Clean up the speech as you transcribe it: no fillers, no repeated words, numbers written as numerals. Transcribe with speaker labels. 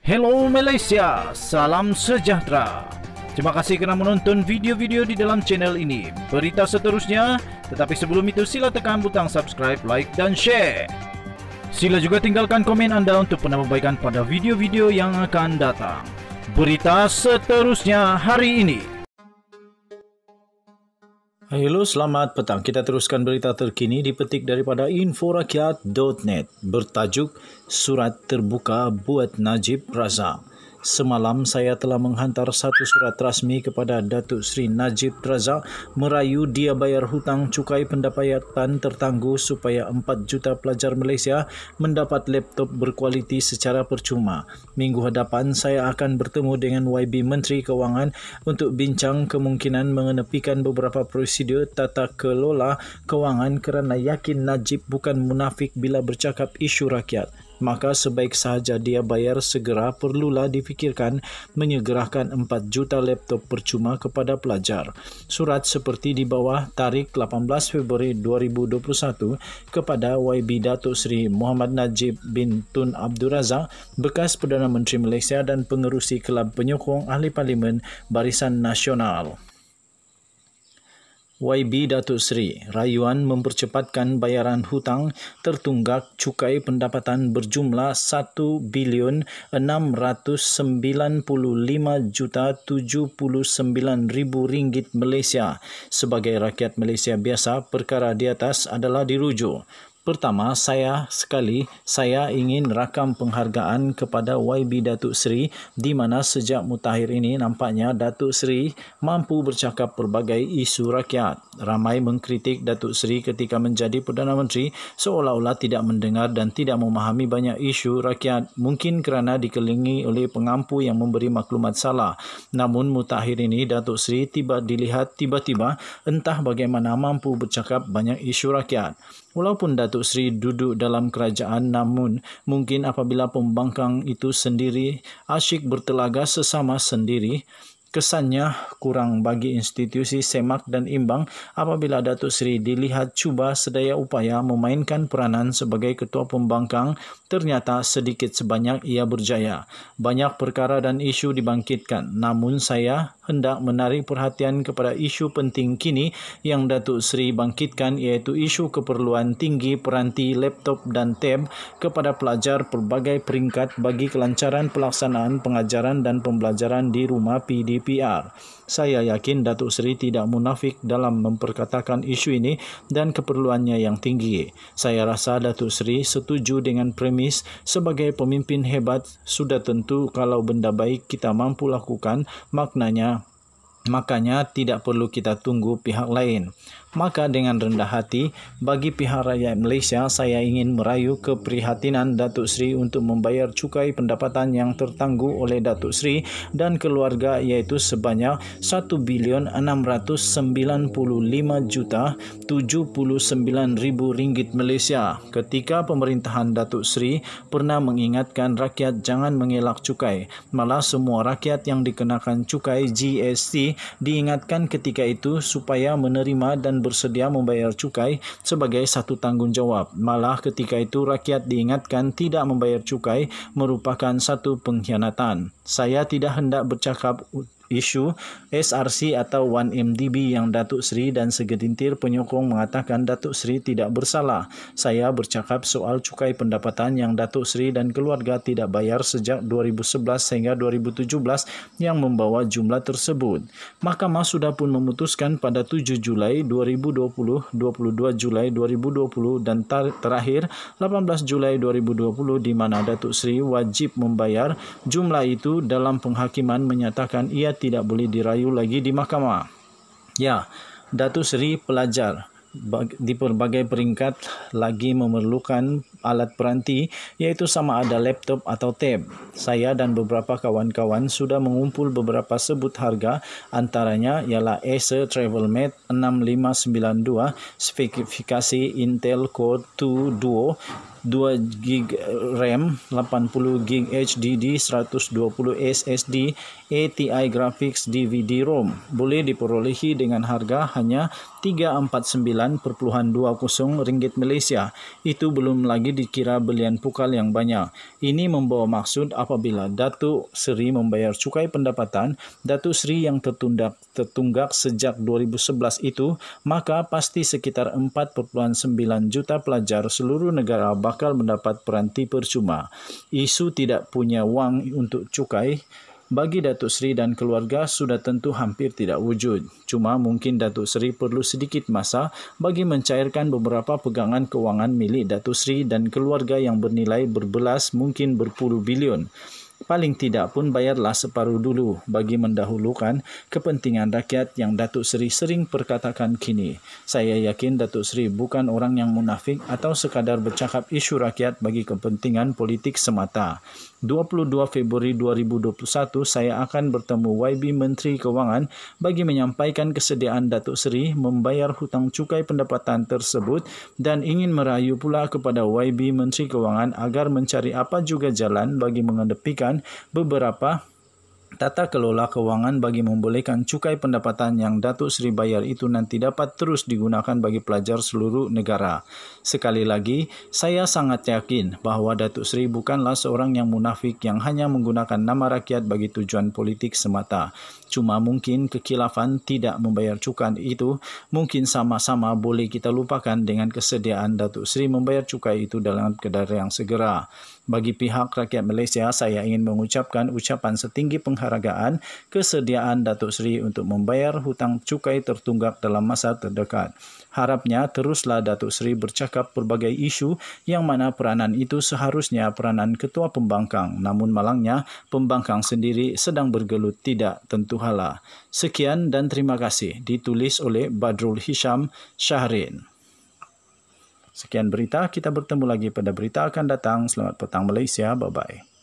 Speaker 1: Hello Malaysia, salam sejahtera. Terima kasih kerana menonton video-video di dalam channel ini. Berita seterusnya, tetapi sebelum itu sila tekan butang subscribe, like dan share. Sila juga tinggalkan komen anda untuk penambahbaikan pada video-video yang akan datang. Berita seterusnya hari ini. Hello, selamat petang. Kita teruskan berita terkini dipetik daripada inforakyat.net bertajuk Surat Terbuka buat Najib Razak. Semalam saya telah menghantar satu surat rasmi kepada Datuk Seri Najib Razak merayu dia bayar hutang cukai pendapatan tertangguh supaya 4 juta pelajar Malaysia mendapat laptop berkualiti secara percuma. Minggu hadapan saya akan bertemu dengan YB Menteri Kewangan untuk bincang kemungkinan mengenepikan beberapa prosedur tata kelola kewangan kerana yakin Najib bukan munafik bila bercakap isu rakyat. Maka sebaik sahaja dia bayar segera perlulah difikirkan menyegerakan 4 juta laptop percuma kepada pelajar. Surat seperti di bawah tarikh 18 Februari 2021 kepada YB Datuk Seri Muhammad Najib bin Tun Abdul Razak, bekas Perdana Menteri Malaysia dan pengerusi Kelab Penyokong Ahli Parlimen Barisan Nasional. YB Datuk Seri, rayuan mempercepatkan bayaran hutang tertunggak cukai pendapatan berjumlah 1,695,079,000 ringgit Malaysia. Sebagai rakyat Malaysia biasa, perkara di atas adalah dirujuk. Pertama, saya ingin rakam penghargaan kepada YB Datuk Seri di mana sejak mutakhir ini nampaknya Datuk Seri mampu bercakap pelbagai isu rakyat. Ramai mengkritik Datuk Seri ketika menjadi Perdana Menteri seolah-olah tidak mendengar dan tidak memahami banyak isu rakyat, mungkin kerana dikelilingi oleh pengampu yang memberi maklumat salah. Namun mutakhir ini Datuk Seri dilihat tiba-tiba entah bagaimana mampu bercakap banyak isu rakyat. Walaupun Datuk Seri duduk dalam kerajaan, namun mungkin apabila pembangkang itu sendiri asyik bertelaga sesama sendiri, kesannya kurang bagi institusi semak dan imbang apabila Datuk Seri dilihat cuba sedaya upaya memainkan peranan sebagai ketua pembangkang, ternyata sedikit sebanyak ia berjaya. Banyak perkara dan isu dibangkitkan, namun saya hendak menarik perhatian kepada isu penting kini yang Datuk Seri bangkitkan, iaitu isu keperluan tinggi peranti laptop dan tab kepada pelajar pelbagai peringkat bagi kelancaran pelaksanaan pengajaran dan pembelajaran di rumah PDPR. Saya yakin Datuk Seri tidak munafik dalam memperkatakan isu ini dan keperluannya yang tinggi. Saya rasa Datuk Seri setuju dengan premis sebagai pemimpin hebat sudah tentu kalau benda baik kita mampu lakukan, makanya tidak perlu kita tunggu pihak lain. Maka dengan rendah hati, bagi pihak rakyat Malaysia, saya ingin merayu keprihatinan Datuk Seri untuk membayar cukai pendapatan yang tertangguh oleh Datuk Seri dan keluarga, iaitu sebanyak 1,695,079,000 ringgit Malaysia. Ketika pemerintahan Datuk Seri pernah mengingatkan rakyat jangan mengelak cukai, malah semua rakyat yang dikenakan cukai GST diingatkan ketika itu supaya menerima dan bersedia membayar cukai sebagai satu tanggungjawab. Malah ketika itu rakyat diingatkan tidak membayar cukai merupakan satu pengkhianatan. Saya tidak hendak bercakap isu SRC atau 1MDB yang Datuk Seri dan segelintir penyokong mengatakan Datuk Seri tidak bersalah. Saya bercakap soal cukai pendapatan yang Datuk Seri dan keluarga tidak bayar sejak 2011 hingga 2017 yang membawa jumlah tersebut. Mahkamah sudah pun memutuskan pada 7 Julai 2020, 22 Julai 2020 dan terakhir 18 Julai 2020 di mana Datuk Seri wajib membayar jumlah itu. Dalam penghakiman menyatakan ia tidak boleh dirayu lagi di mahkamah. Ya, Datuk Seri pelajar di pelbagai peringkat lagi memerlukan alat peranti, iaitu sama ada laptop atau tab. Saya dan beberapa kawan-kawan sudah mengumpul beberapa sebut harga, antaranya ialah Acer TravelMate 6592 spesifikasi Intel Core 2 Duo, 2GB RAM, 80GB HDD, 120 SSD, ATI Graphics DVD-ROM. Boleh diperolehi dengan harga hanya RM349.20 Malaysia. Itu belum lagi Seri dikira belian pukal yang banyak. Ini membawa maksud apabila Datuk Seri membayar cukai pendapatan Datuk Seri yang tertunggak sejak 2011 itu, maka pasti sekitar 4.9 juta pelajar seluruh negara bakal mendapat peranti percuma. Isu tidak punya wang untuk cukai bagi Datuk Seri dan keluarga sudah tentu hampir tidak wujud. Cuma mungkin Datuk Seri perlu sedikit masa bagi mencairkan beberapa pegangan kewangan milik Datuk Seri dan keluarga yang bernilai berbelas mungkin berpuluh bilion. Paling tidak pun bayarlah separuh dulu bagi mendahulukan kepentingan rakyat yang Datuk Seri sering perkatakan kini. Saya yakin Datuk Seri bukan orang yang munafik atau sekadar bercakap isu rakyat bagi kepentingan politik semata. 22 Februari 2021, saya akan bertemu YB Menteri Kewangan bagi menyampaikan kesediaan Datuk Seri membayar hutang cukai pendapatan tersebut dan ingin merayu pula kepada YB Menteri Kewangan agar mencari apa juga jalan bagi mengedepikan beberapa tata kelola kewangan bagi membolehkan cukai pendapatan yang Datuk Seri bayar itu nanti dapat terus digunakan bagi pelajar seluruh negara. Sekali lagi, saya sangat yakin bahawa Datuk Seri bukanlah seorang yang munafik yang hanya menggunakan nama rakyat bagi tujuan politik semata. Cuma mungkin kekhilafan tidak membayar cukai itu mungkin sama-sama boleh kita lupakan dengan kesediaan Datuk Seri membayar cukai itu dalam keadaan yang segera. Bagi pihak rakyat Malaysia, saya ingin mengucapkan ucapan setinggi penghargaan kesediaan Datuk Seri untuk membayar hutang cukai tertunggak dalam masa terdekat. Harapnya teruslah Datuk Seri bercakap berbagai isu yang mana peranan itu seharusnya peranan Ketua Pembangkang. Namun malangnya, Pembangkang sendiri sedang bergelut tidak tentu hala. Sekian dan terima kasih. Ditulis oleh Badrul Hisham Shahrin. Sekian berita, kita bertemu lagi pada berita akan datang. Selamat petang Malaysia, bye-bye.